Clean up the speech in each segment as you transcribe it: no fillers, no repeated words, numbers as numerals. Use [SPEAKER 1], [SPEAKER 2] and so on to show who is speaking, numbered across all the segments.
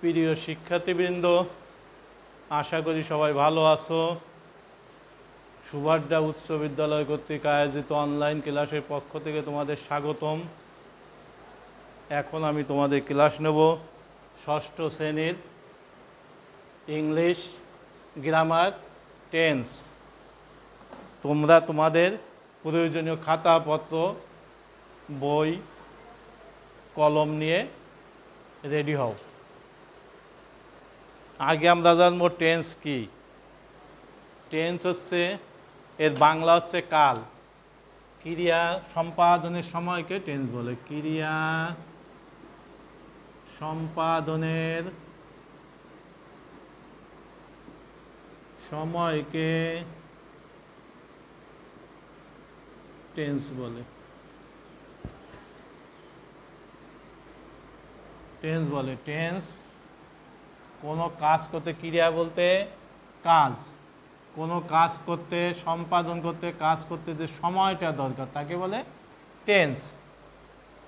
[SPEAKER 1] প্রিয় শিক্ষার্থীবৃন্দ, আশা করি সবাই ভালো আছো। সুভাড্ডা উচ্চ বিদ্যালয় কর্তৃক আয়োজিত অনলাইন ক্লাসের পক্ষ থেকে তোমাদের স্বাগতম। এখন আমি তোমাদের ক্লাস নেব ষষ্ঠ শ্রেণীর ইংলিশ গ্রামার টেন্স। তোমরা তোমাদের প্রয়োজনীয় খাতাপত্র, বই, কলম নিয়ে রেডি হও। আগে আমরা জানবো টেন্স কি। টেন্স হচ্ছে, এর বাংলা হচ্ছে কাল। ক্রিয়া সম্পাদনের সময়কে টেন্স বলে। ক্রিয়া সম্পাদনের সময়কে টেন্স বলে। টেন্স বলে। টেন্স কোনো কাজ করতে, ক্রিয়া বলতে কাজ, কোনো কাজ করতে, সম্পাদন করতে, কাজ করতে যে সময়টা দরকার তাকে বলে টেন্স।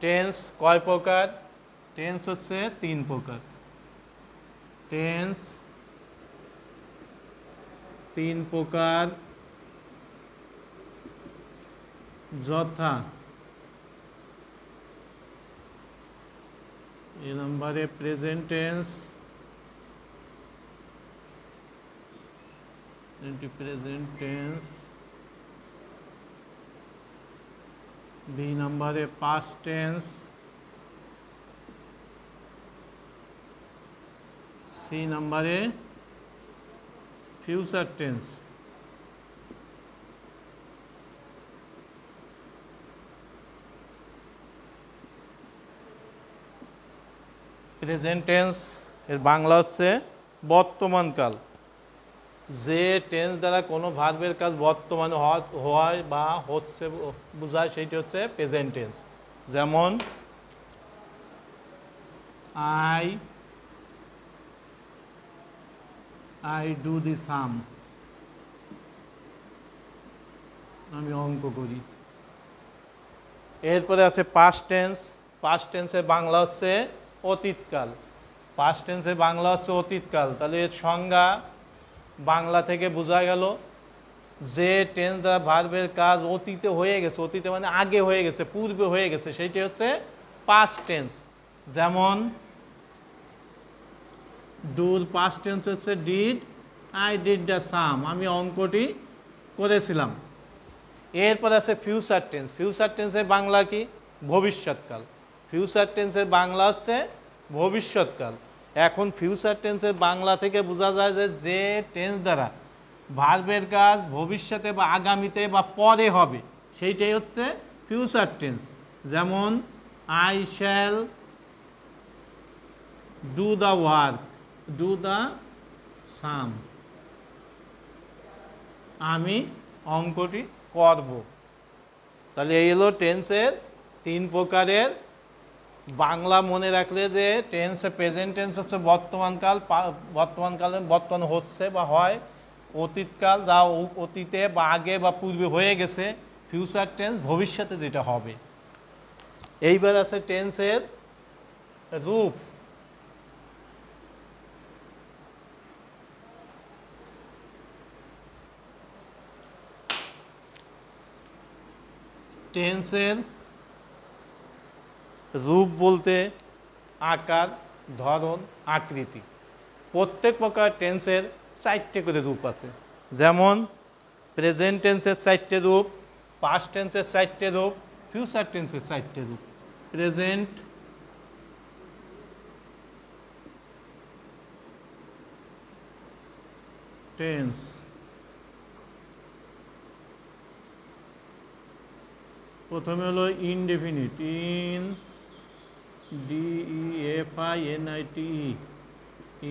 [SPEAKER 1] টেন্স কয় প্রকার? টেন্স হচ্ছে 3 প্রকার। টেন্স 3 প্রকার, যথা এ নম্বরে present tense, present tense. B নম্বরে পাস্ট টেন্স। সি নম্বরে ফিউচার টেন্স। প্রেজেন্ট টেন্স এর বাংলা হচ্ছে বর্তমানকাল। যে টেন্স দ্বারা কোনো ভার্বের কাজ বর্তমানে হয় বা হচ্ছে বোঝায় সেইটি হচ্ছে প্রেজেন্ট টেন্স। যেমন আই ডু দি সাম, আমি অঙ্ক করি। এরপরে আছে পাস্ট টেন্স। পাস্ট টেন্সের বাংলা হচ্ছে অতীতকাল। পাস্ট টেন্সের বাংলা হচ্ছে অতীতকাল। তাহলে এর সংজ্ঞা বাংলা থেকে বোঝা গেল যে টেন্স দ্বারা ভার্বের কাজ অতীতে হয়ে গেছে, অতীতে মানে আগে হয়ে গেছে, পূর্বে হয়ে গেছে, সেইটি হচ্ছে পাস্ট টেন্স। যেমন ডুর পাস্ট টেন্স হচ্ছে did, I did the sum, আমি অঙ্কটি করেছিলাম। এরপর আছে ফিউচার টেন্স। ফিউচার টেন্সের বাংলা কি? ভবিষ্যৎকাল। ফিউচার টেন্সের বাংলা হচ্ছে ভবিষ্যৎকাল। এখন ফিউচার টেন্সের বাংলা থেকে বোঝা যায় যে টেন্স দ্বারা ভার্বের কাজ ভবিষ্যতে বা আগামীতে বা পরে হবে, সেইটাই হচ্ছে ফিউচার টেন্স। যেমন I shall do the work, do the sum, আমি অঙ্কটি করব। তাহলে এই হলো টেন্সের 3 প্রকারের বাংলা। মনে রাখলে যে টেন্সে প্রেজেন্ট টেন্স হচ্ছে বর্তমানকাল, বর্তমানকালে বর্তমান হচ্ছে বা হয়। অতীতকাল যা অতীতে বা আগে বা পূর্বে হয়ে গেছে। ফিউচার টেন্স ভবিষ্যতে যেটা হবে। এইবার আছে টেন্সের রূপ। টেন্সের রূপ বলতে আকার, ধরন, আকৃতি। প্রত্যেক প্রকার টেন্সের 4টে করে রূপ আছে। যেমন প্রেজেন্ট টেন্সের 4টে রূপ, পাস্ট টেন্সের 4টে রূপ, ফিউচার টেন্সের 4টে রূপ। প্রেজেন্ট টেন্স, প্রথমে হলো ইনডেফিনিট, DEFINITE,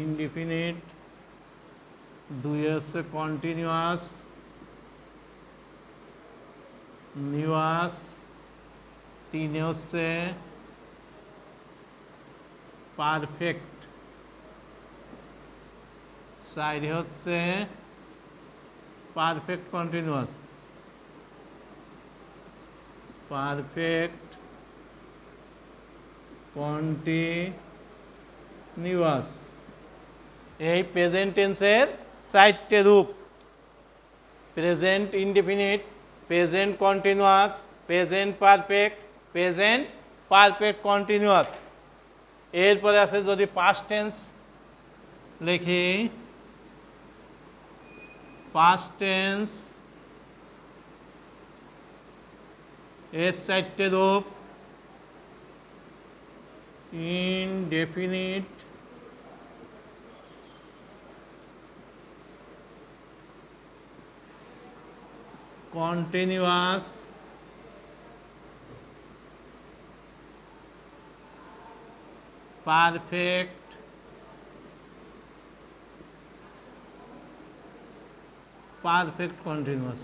[SPEAKER 1] ইনডেফিনিট। 2 হচ্ছে কন্টিনিউয়াস, নিউয়াস। 3 হচ্ছে পারফেক্ট। 4 হচ্ছে পারফেক্ট কন্টিনিউয়াস, পারফেক্ট কন্টিনিউয়াস। এই প্রেজেন্ট টেন্সের চারটে রূপ: present indefinite, present continuous, present perfect, present perfect continuous. এরপরে আছে যদি পাস্ট টেন্স লিখি, পাস্ট টেন্স এর চারটে রূপ: indefinite, continuous, perfect, perfect continuous.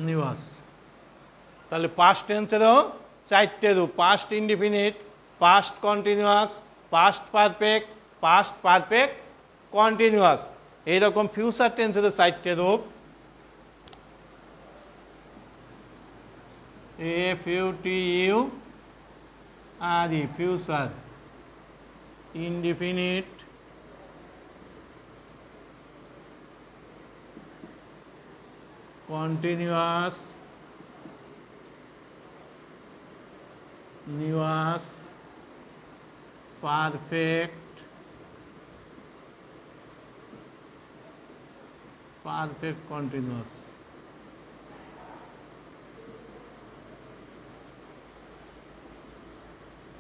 [SPEAKER 1] নিউয়াস। তাহলে পাস্ট টেন্সেরও চারটে রূপ: past indefinite, past continuous, past perfect, past perfect continuous. এইরকম ফিউচার টেন্সেরও চারটে রূপ: FUTURE, ফিউচার, ইনডিফিনিট, কন্টিনিউয়াস, নিউয়াস, perfect, perfect continuous.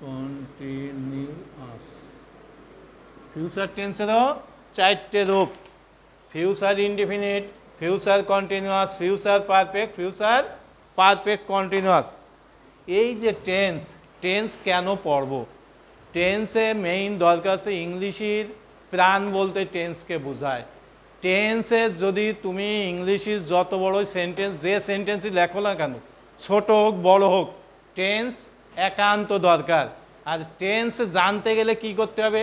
[SPEAKER 1] Continuous. Future টেন্সেরও চারটে রূপ: future indefinite, future continuous, future perfect, future perfect continuous. এই যে টেন্স, টেন্স কেন পড়ব? টেন্সে মেইন দরকার আছে ইংলিশের প্রাণ বলতে টেন্সকে বোঝায়। টেন্সে যদি তুমি ইংলিশের যত বড় সেন্টেন্স, যে সেন্টেন্সই লেখো না কেন, ছোট হোক বড় হোক, টেন্স একান্ত দরকার। আর টেন্স জানতে গেলে কি করতে হবে?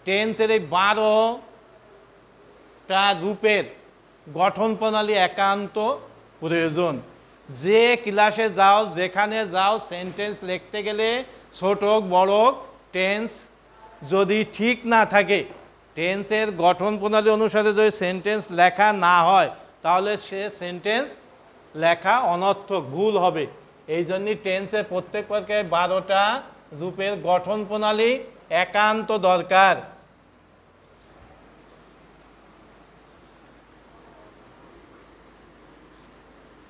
[SPEAKER 1] টেন্সের এই 12টা রূপের গঠন প্রণালী একান্ত প্রয়োজন। যে ক্লাসে যাও, যেখানে যাও, সেন্টেন্স লিখতে গেলে ছোট হোক বড় হোক, টেন্স যদি ঠিক না থাকে, টেন্সের গঠন প্রণালী অনুসারে যদি সেন্টেন্স লেখা না হয়, তাহলে সে সেন্টেন্স লেখা অনর্থক, ভুল হবে। এই জন্যই টেন্সের প্রত্যেক প্রকারের 12টা রূপের গঠন প্রণালী একান্ত দরকার।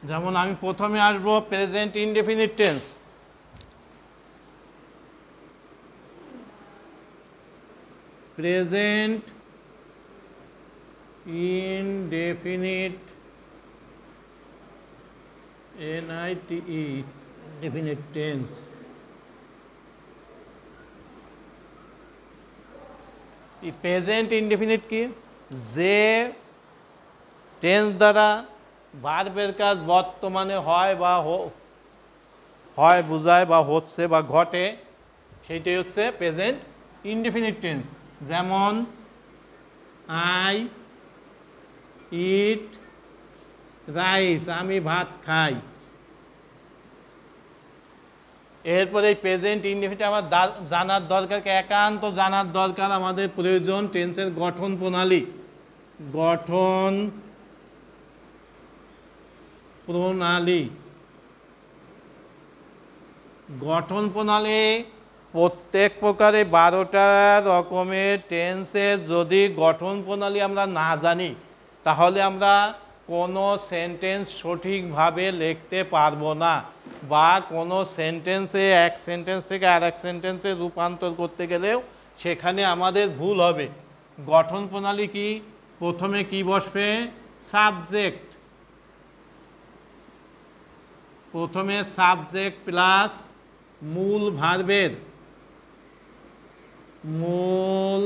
[SPEAKER 1] যেমন আমি প্রথমে আসব present indefinite tense. Present indefinite, NITE, indefinite tense. Present indefinite কি? যে টেন্স দ্বারা ভার্বের কাজ বর্তমানে হয় বা হয় বোঝায় বা হচ্ছে বা ঘটে, সেইটাই হচ্ছে প্রেজেন্ট ইনডেফিনিট টেন্স। যেমন আই ইট রাইস, আমি ভাত খাই। এরপরে এই প্রেজেন্ট ইনডেফিনিট আমার জানার দরকার, একান্ত জানার দরকার, আমাদের প্রয়োজন টেন্সের গঠন প্রণালী। গঠন প্রণালী, গঠন প্রণালী প্রত্যেক প্রকারে 12টা রকমের টেন্সের যদি গঠন প্রণালী আমরা না জানি, তাহলে আমরা কোনো সেন্টেন্স সঠিকভাবে লিখতে পারবো না, বা কোনো সেন্টেন্সে এক সেন্টেন্স থেকে আর এক সেন্টেন্সে রূপান্তর করতে গেলেও সেখানে আমাদের ভুল হবে। গঠন প্রণালী কি? প্রথমে কি বসবে? সাবজেক্ট। প্রথমে সাবজেক্ট প্লাস মূল ভার্বের, মূল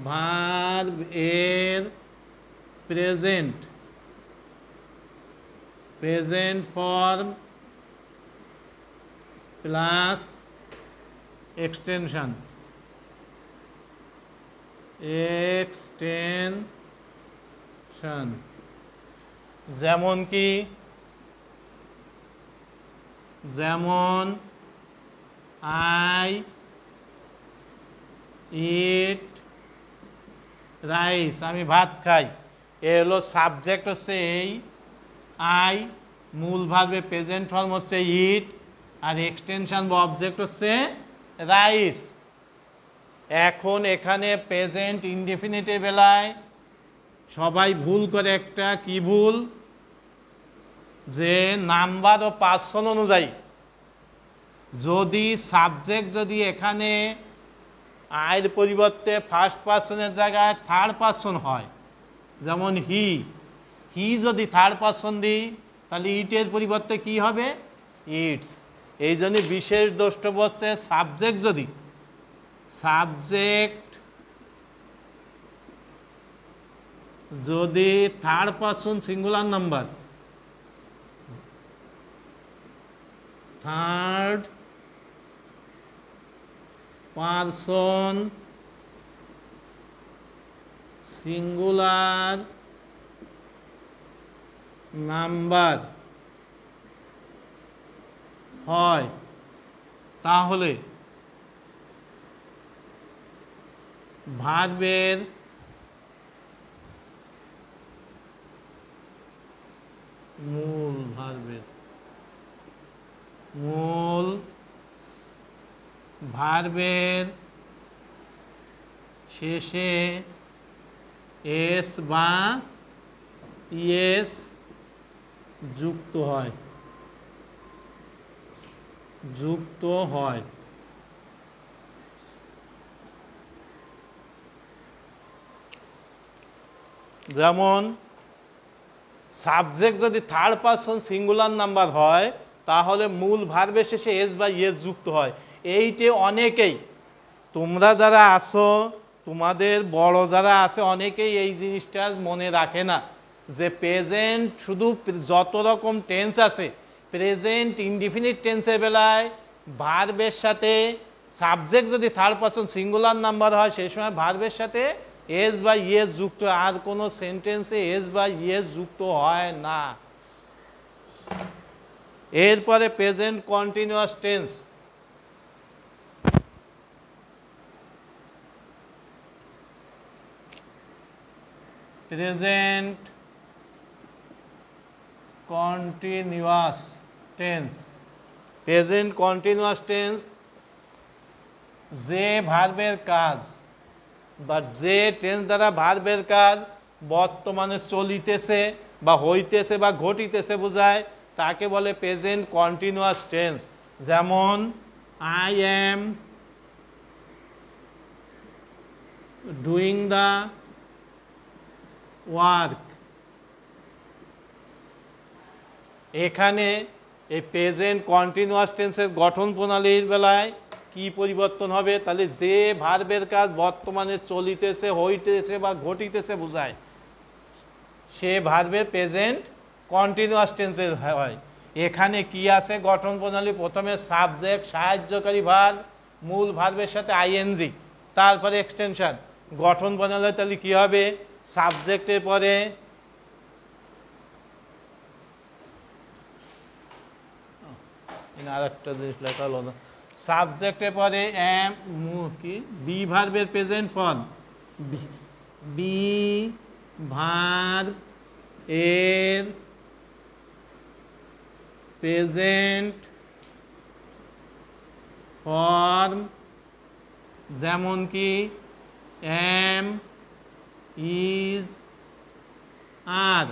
[SPEAKER 1] ভার্ব এর present, present form plus extension, extension. যেমন কি যেমন আই ইট রাইস, আমি ভাত খাই। এ হলো সাবজেক্ট হচ্ছে এই আই, মূল ভার্বে প্রেজেন্ট ফর্ম হচ্ছে ইট, আর এক্সটেনশন বা অবজেক্ট হচ্ছে রাইস। এখন এখানে প্রেজেন্ট ইনডেফিনিটের বেলায় সবাই ভুল করে একটা, কি ভুল? যে নাম্বার ও পার্সন অনুযায়ী যদি সাবজেক্ট যদি এখানে আয়ের পরিবর্তে ফার্স্ট পার্সনের জায়গায় থার্ড পার্সন হয়, যেমন হি, হি যদি থার্ড পার্সন দিই তাহলে ইটের পরিবর্তে কি হবে? ইটস। এই জন্য বিশেষ দ্রষ্টব্য হচ্ছে সাবজেক্ট যদি third person singular number, third person singular number হয়, তাহলে ভার্বের মূল ভার্বের শেষে এস বা ইএস যুক্ত হয়, যেমন সাবজেক্ট যদি থার্ড পার্সন সিঙ্গুলার নাম্বার হয় তাহলে মূল ভার্বের শেষে এস বা ইএস যুক্ত হয়। এইটে অনেকেই, তোমরা যারা আসো, তোমাদের বড় যারা আছে, অনেকেই এই জিনিসটা মনে রাখে না যে প্রেজেন্ট শুধু যত রকম টেন্স আছে, প্রেজেন্ট ইনডিফিনিট টেন্সের বেলায় ভার্বের সাথে সাবজেক্ট যদি থার্ড পার্সন সিঙ্গুলার নাম্বার হয় সেই সময় ভার্বের সাথে এস বা ইএস যুক্ত, আর কোনো সেন্টেন্সে এস বা ইএস যুক্ত হয় না। এরপরে present continuous tense. Present continuous tense, present continuous tense যে ভার্বের কাজ বা যে টেন্স দ্বারা ভার্বের কাজ বর্তমানে চলিতেছে বা হইতেছে বা ঘটিতেছে বোঝায়, তাকে বলে প্রেজেন্ট কন্টিনিউয়াস টেন্স। যেমন I am doing the work. এখানে এই প্রেজেন্ট কন্টিনিউয়াস টেন্সের গঠন প্রণালীর বেলায় কি পরিবর্তন হবে? তাহলে যে ভার্বের কাজ বর্তমানে চলিতেছে, হইতেছে বা ঘটিতেছে বোঝায়, সে ভার্বের প্রেজেন্ট কন্টিনিউয়াস টেন্সের হয়। এখানে কি আছে গঠন প্রণালী? প্রথমে সাবজেক্ট, সাহায্যকারী ভার্ব, মূল ভার্বের সাথে আইএনজি, তারপরে এক্সটেনশন। গঠন প্রণালী তাহলে কি হবে? সাবজেক্টের পরে আর একটা জিনিস লেখা হলো না, সাবজেক্টের পরে এম কি বি ভার্বের প্রেজেন্ট ফর্ম, বি ভার্ব এর প্রেজেন্ট ফর্ম, যেমন কি এম, ইজ, আর।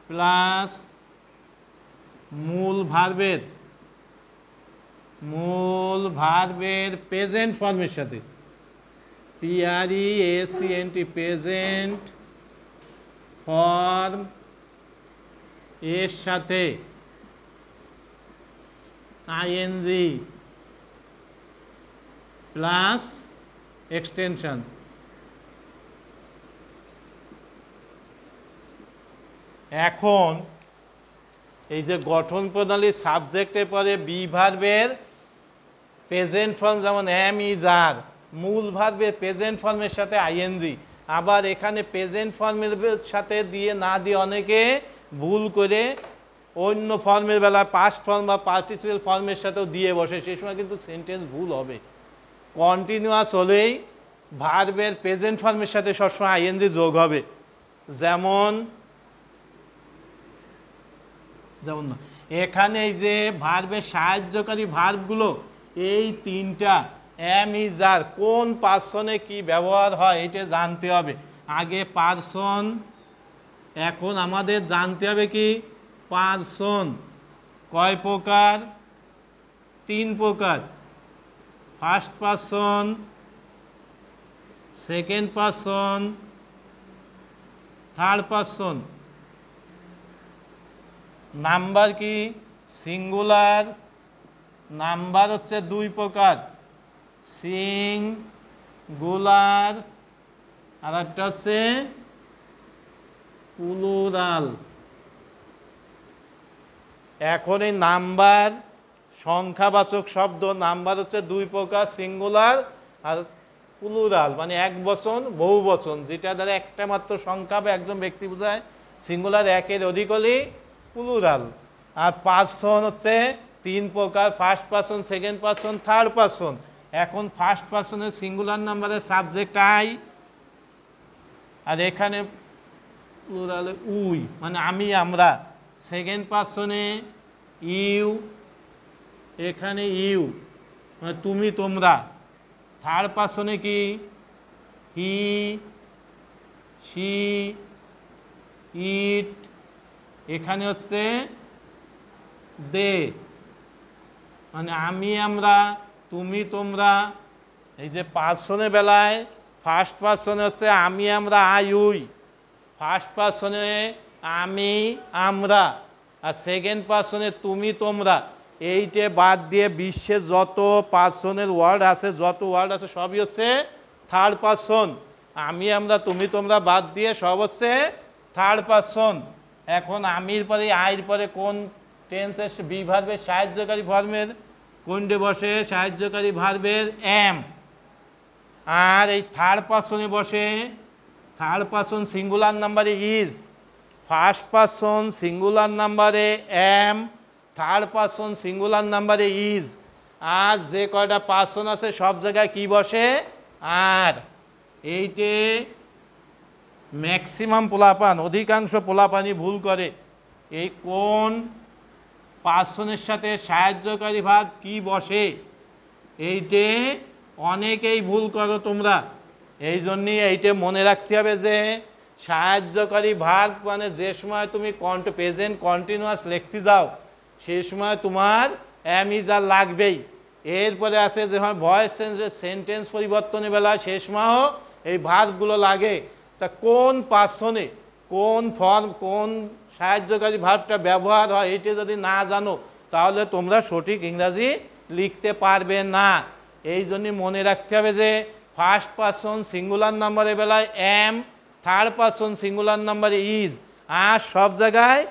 [SPEAKER 1] প্লাস মূল ভার্বের প্রেজেন্ট ফর্মের সাথে, PRESENT প্রেজেন্ট ফর্ম এর সাথে আইএনজি প্লাস এক্সটেনশন। এখন এই যে গঠন প্রণালী, সাবজেক্টের পরে বি ভার্বের প্রেজেন্ট ফর্ম যেমন এম, ইজ, আর, মূল ভার্বে প্রেজেন্ট ফর্মের সাথে আইএনজি। আবার এখানে প্রেজেন্ট ফর্মের সাথে দিয়ে না দিয়ে অনেকে ভুল করে অন্য ফর্মের বেলা পাস্ট ফর্ম বা পার্টিসিপেল ফর্মের সাথেও দিয়ে বসে, সেই সময় কিন্তু সেন্টেন্স ভুল হবে। কন্টিনিউয়াস হলেই ভার্বের প্রেজেন্ট ফর্মের সাথে সবসময় আইএনজি যোগ হবে। যেমন না এখানে এই যে ভার্বের সাহায্যকারী ভার্বগুলো এই তিনটা এম ইজ আর কোন পার্সনে কি ব্যবহার হয় এটা জানতে হবে। আগে পার্সন, এখন আমাদের জানতে হবে কি পার্সন কয় প্রকার, 3 প্রকার। First person, second person, third person. Number কি সিঙ্গুলার, নাম্বার হচ্ছে 2 প্রকার, সিঙ্গুলার আর একটা হচ্ছে প্লুরাল। এখন এই নাম্বার সংখ্যাবাচক শব্দ, নাম্বার হচ্ছে 2 প্রকার, সিঙ্গুলার আর প্লুরাল মানে এক বচন বহু বচন, যেটা দ্বারা একটা মাত্র সংখ্যা বা একজন ব্যক্তি বোঝায়। সিঙ্গুলার একের অধিক হলে প্লুরাল। আর পার্সন হচ্ছে 3 প্রকার, first person, second person, third person. এখন ফার্স্ট পার্সনের সিঙ্গুলার নাম্বারের সাবজেক্ট আই, আর এখানে প্লুরালে উই মানে আমি আমরা। সেকেন্ড পার্সনে ইউ, এখানে ইউ মানে তুমি তোমরা। থার্ড পার্সনে কি হি, শি, ইট, এখানে হচ্ছে দে মানে আমি আমরা, তুমি তোমরা। এই যে পার্সনের বেলায় ফার্স্ট পার্সনে হচ্ছে আমি আমরা আই উই, ফার্স্ট পার্সনে আমি আমরা, আর সেকেন্ড পার্সনে তুমি তোমরা। এইটে বাদ দিয়ে বিশ্বে যত পার্সনের ওয়ার্ড আছে, যত ওয়ার্ড আছে সবই হচ্ছে থার্ড পার্সন। আমি আমরা তুমি তোমরা বাদ দিয়ে সব হচ্ছে থার্ড পার্সন। এখন আমির পরে আইর পরে কোন টেন্সের বি ভার্বের সাহায্যকারী ফর্মের কোনটে বসে, সাহায্যকারী ভার্বের এম। আর এই থার্ড পার্সনে বসে থার্ড পার্সন সিঙ্গুলার নাম্বারে ইজ, ফার্স্ট পার্সন সিঙ্গুলার নাম্বারে এম, থার্ড পার্সন সিঙ্গুলার নাম্বারে ইজ। আর যে কয়টা পার্সন আছে সব জায়গায় কি বসে আর। এইটে ম্যাক্সিমাম পোলাপান, অধিকাংশ পোলাপানই ভুল করে। এই কোন পার্সনের সাথে সাহায্যকারী ভাগ কি বসে এইটে অনেকেই ভুল করো তোমরা। এই জন্যই এইটে মনে রাখতে হবে যে সাহায্যকারী ভাগ মানে যে সময় তুমি প্রেজেন্ট কন্টিনিউয়াস লিখতে যাও সেই সময় তোমার এম ইজ আর লাগবেই। এরপরে আছে যখন ভয়েস সেন্টেন্স পরিবর্তনের বেলা সেই সময়ও এই ভার্বগুলো লাগে। তা কোন পার্সনে কোন ফর্ম কোন সাহায্যকারী ভার্বটা ব্যবহার হয় এইটা যদি না জানো তাহলে তোমরা সঠিক ইংরাজি লিখতে পারবে না। এই জন্য মনে রাখতে হবে যে ফার্স্ট পার্সন সিঙ্গুলার নাম্বারের বেলায় এম, থার্ড পার্সন সিঙ্গুলার নাম্বারে ইজ, আর সব জায়গায়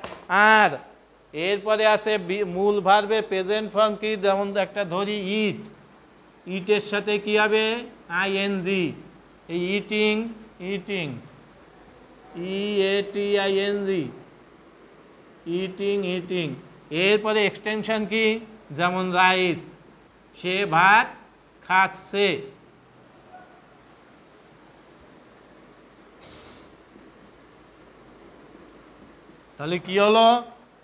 [SPEAKER 1] আর। এরপরে আছে মূল ভার্বে প্রেজেন্ট ফর্ম কি, যেমন একটা ধরি ইট, ইটের সাথে কি হবে আইএনজি, এই ইটিং, ইটিং, ইএটিআইএনজি, ইটিং, ইটিং। এরপরে এক্সটেনশন কি, যেমন রাইস, সে ভাত খাচ্ছে। তাহলে কি হলো,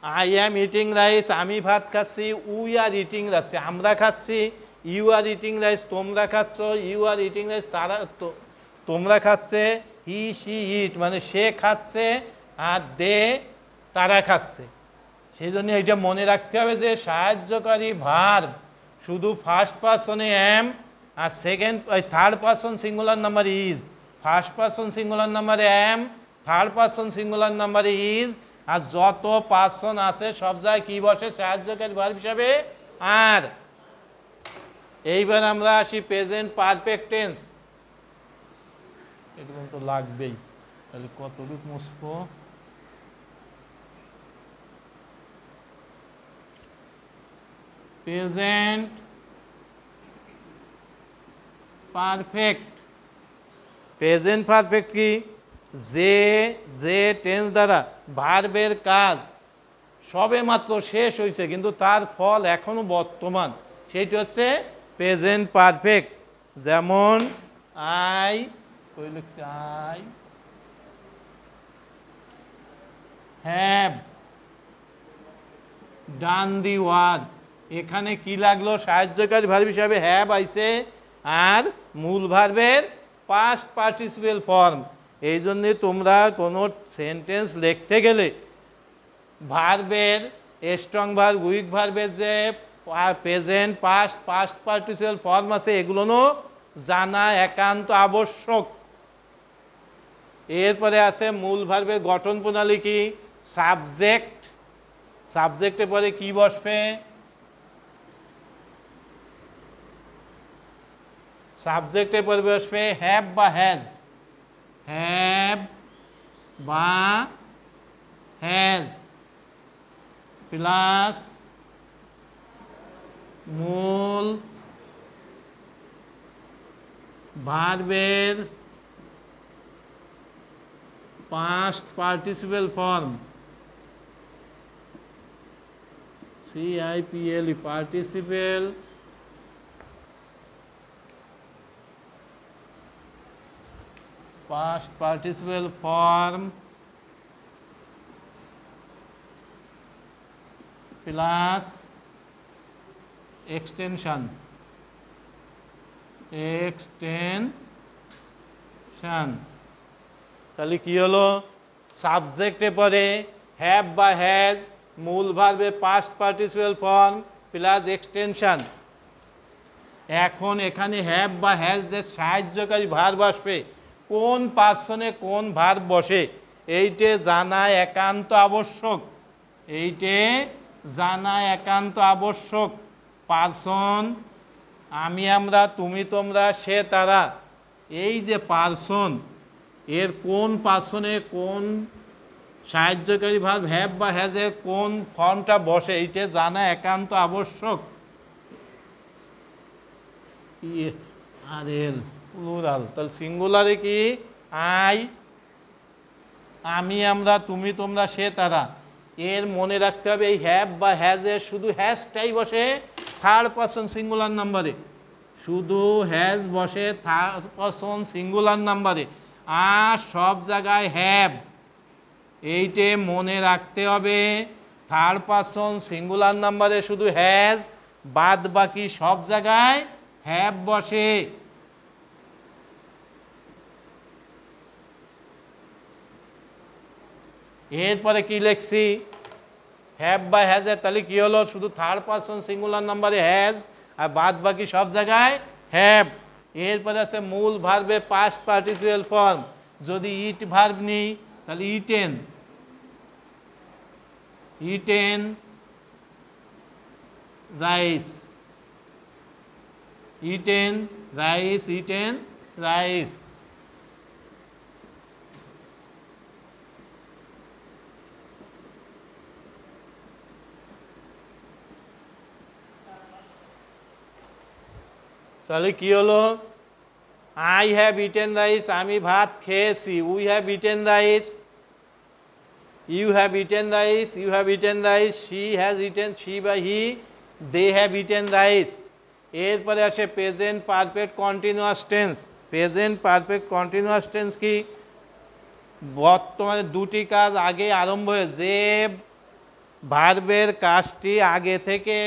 [SPEAKER 1] আই অ্যাম ইটিং রাইস, আমি ভাত খাচ্ছি। উই আর ইটিং রাইস, আমরা খাচ্ছি। ইউ আর ইটিং রাইস, তোমরা খাচ্ছ। ইউ আর ইটিং রাইস, তারা তোমরা খাচ্ছে। হি শি ইট মানে সে খাচ্ছে, আর দে তারা খাচ্ছে। সেই জন্য এটা মনে রাখতে হবে যে সাহায্যকারী ভার্ব শুধু ফার্স্ট পার্সনে এম আর third person singular number is. First person singular নাম্বারে এম, থার্ড পার্সন সিঙ্গুলার নাম্বারে ইজ, আর যত পার্সন আছে সব জায়গায় কি বসে সাহায্যকারী ভার্ব হিসাবে আর। এইবার আমরা আসি প্রেজেন্ট পারফেক্ট টেন্স। এরকম তো লাগবেই, তাহলে কতটুকু মুছবো। Present perfect. প্রেজেন্ট পারফেক্ট কি? যে যে টেন্স দ্বারা ভার্বের কাজ সবে মাত্র শেষ হয়েছে কিন্তু তার ফল এখনো বর্তমান, সেইটি হচ্ছে প্রেজেন্ট পারফেক্ট। যেমন আই কই লিখছি, I have done the work. এখানে কি লাগলো? সাহায্যকারী ভার্ব হিসাবে হ্যাভ আইছে আর মূল ভার্বের পাস্ট পার্টিসিপেল ফর্ম। এই জন্যে তোমরা কোনো সেন্টেন্স লিখতে গেলে ভার্বের স্ট্রং ভার্ব, উইক ভার্বের যে present, past, past participle form আছে এগুলোও জানা একান্ত আবশ্যক। এরপরে আছে মূল ভার্বের গঠন প্রণালী কি? সাবজেক্ট। সাবজেক্টের পরে কি বসবে? সাবজেক্টের পরে বসবে হ্যাভ বা হ্যাজ। হ্যাভ বা হ্যাজ প্লাস মূল ভার্বের past participle form, CIPLE participle past participle form plus extension. তাহলে কি হলো? সাবজেক্টে পরে হ্যাভ বা হ্যাজ, মূল ভার্বে past participle form plus extension. এখন এখানে হ্যাভ বা হ্যাজ যে সাহায্যকারী ভার্ব আসবে, কোন পার্সনে কোন ভার্ব বসে এইটে জানা একান্ত আবশ্যক। এইটে জানা একান্ত আবশ্যক। পার্সন আমি, আমরা, তুমি, তোমরা, সে, তারা, এই যে পার্সন, এর কোন পার্সনে কোন সাহায্যকারী ভার্ব হ্যাভ বা হ্যাজের কোন ফর্মটা বসে এইটা জানা একান্ত আবশ্যক। আর এল প্লুরাল, তাহলে সিঙ্গুলারে কি? আই, আমি, আমরা, তুমি, তোমরা, সে, তারা। এর মনে রাখতে হবে এই হ্যাভ বা হ্যাজের শুধু হ্যাজটাই বসে থার্ড পারসন সিঙ্গুলার নাম্বারে। শুধু হ্যাজ বসে থার্ড পারসন সিঙ্গুলার নাম্বারে, আর সব জায়গায় হ্যাভ। এইটে মনে রাখতে হবে থার্ড পারসন সিঙ্গুলার নাম্বারে শুধু হ্যাজ, বাদ বাকি সব জায়গায় হ্যাভ বসে। এরপরে কি লিখছি? হ্যাভ বা হ্যাজের, তাহলে কি হলো? শুধু থার্ড পারসন সিঙ্গুলার নাম্বারে হ্যাজ আর বাদ বাকি সব জায়গায় হ্যাভ। এরপরে আছে মূল ভার্বে পাস্ট পার্টিসিপেল ফর্ম। যদি ইট ভার্ব নিই তাহলে eaten, eaten rice, eaten rice, eaten rice. তাহলে কি হলো? আই হ্যাভ ইটেন রাইস, আমি ভাত খেয়েছি। We have eaten rice, you have eaten rice, you have eaten rice. She has eaten, she বা he, they have eaten rice. এরপরে আসে present perfect continuous tense. Present perfect continuous tense কি? বর্তমানে দুটি কাজ আগে আরম্ভ হয়ে যে ভার্বের কাজটি আগে থেকে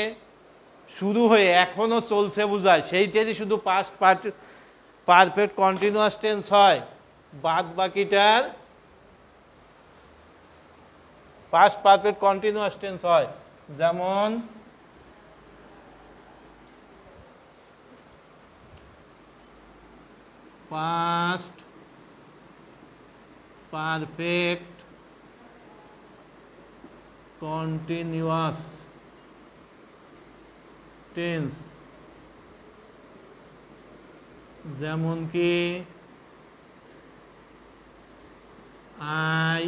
[SPEAKER 1] শুরু হয়ে এখনও চলছে বোঝায়, সেইটারই শুধু পাস্ট পারফেক্ট কন্টিনিউয়াস টেন্স হয়। বাদ বাকিটার পাস্ট পারফেক্ট কন্টিনিউয়াস টেন্স হয়। যেমন পাস্ট পারফেক্ট কন্টিনিউয়াস টেন্স, যেমন কি I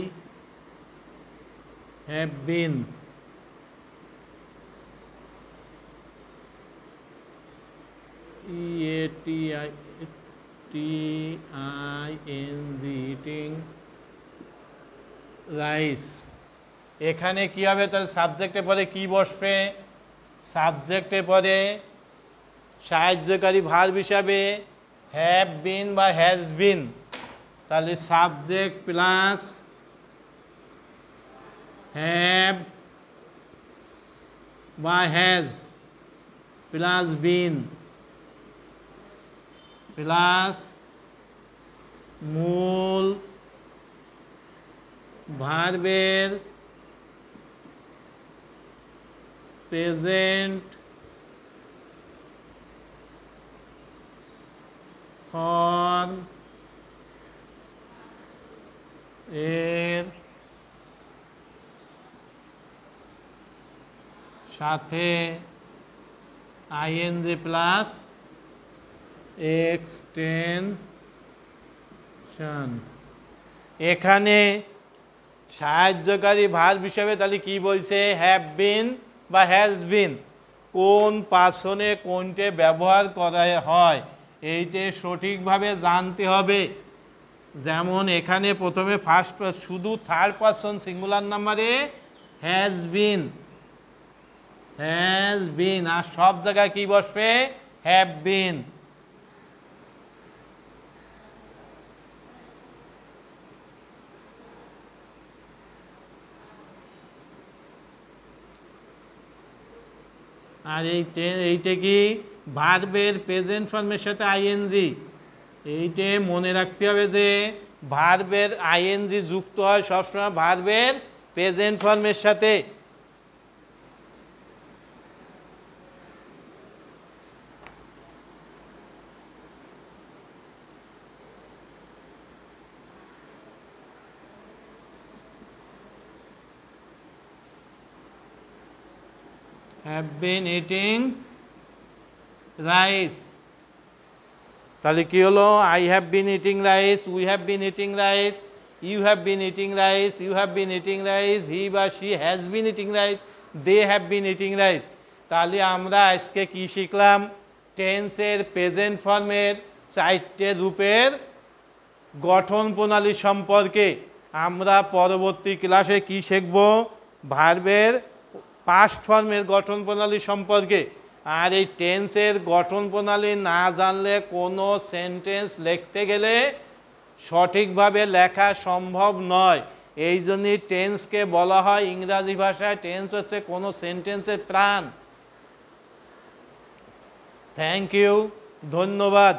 [SPEAKER 1] have been, T-I-N-G, eating rice. এখানে কি হবে তাহলে সাবজেক্টের পরে কি বসবে? সাবজেক্টের পরে সাহায্যকারী ভার্ব হিসাবে হ্যাভ বিন বা হ্যাজ বিন, তাহলে সাবজেক্ট প্লাস হ্যাভ বা হ্যাজ প্লাস বিন প্লাস মূল ভার্বের প্রেজেন্ট ফর্ম এর সাথে আইএনজি প্লাস এক্সটেনশন। এখানে সাহায্যকারী ভার্ব হিসেবে তাহলে কি বলছে? হ্যাভ বিন বা হ্যাজ বিন। কোন পার্সনে কোনটে ব্যবহার করা হয় এইটে সঠিকভাবে জানতে হবে। যেমন এখানে প্রথমে ফার্স্ট শুধু থার্ড পার্সন সিঙ্গুলার নাম্বারে হ্যাজ বিন, আর সব জায়গায় কি বসবে? Have been. আর এইটা কি? ভার্বের প্রেজেন্ট ফর্মের সাথে আইএনজি। এইটে মনে রাখতে হবে যে ভার্বের আইএনজি যুক্ত হয় সবসময় ভার্বের প্রেজেন্ট ফর্মের সাথে। have been eating rice, তাহলে কি হলো? I have been eating rice, we have been eating rice, you have been eating rice, you have been eating rice, he বা she has been eating rice, they have been eating rice। তাহলে আমরা আজকে কি শিখলাম? টেন্সের present ফর্মের চারটে রূপের গঠন প্রণালী সম্পর্কে। আমরা পরবর্তী ক্লাসে কি শিখব? ভার্বের পাস্ট ফর্মের গঠন প্রণালী সম্পর্কে। আর এই টেন্সের গঠন প্রণালী না জানলে কোনো সেন্টেন্স লিখতে গেলে সঠিকভাবে লেখা সম্ভব নয়। এই জন্যই টেন্সকে বলা হয় ইংরাজি ভাষায় টেন্স হচ্ছে কোনো সেন্টেন্সের প্রাণ। থ্যাংক ইউ, ধন্যবাদ।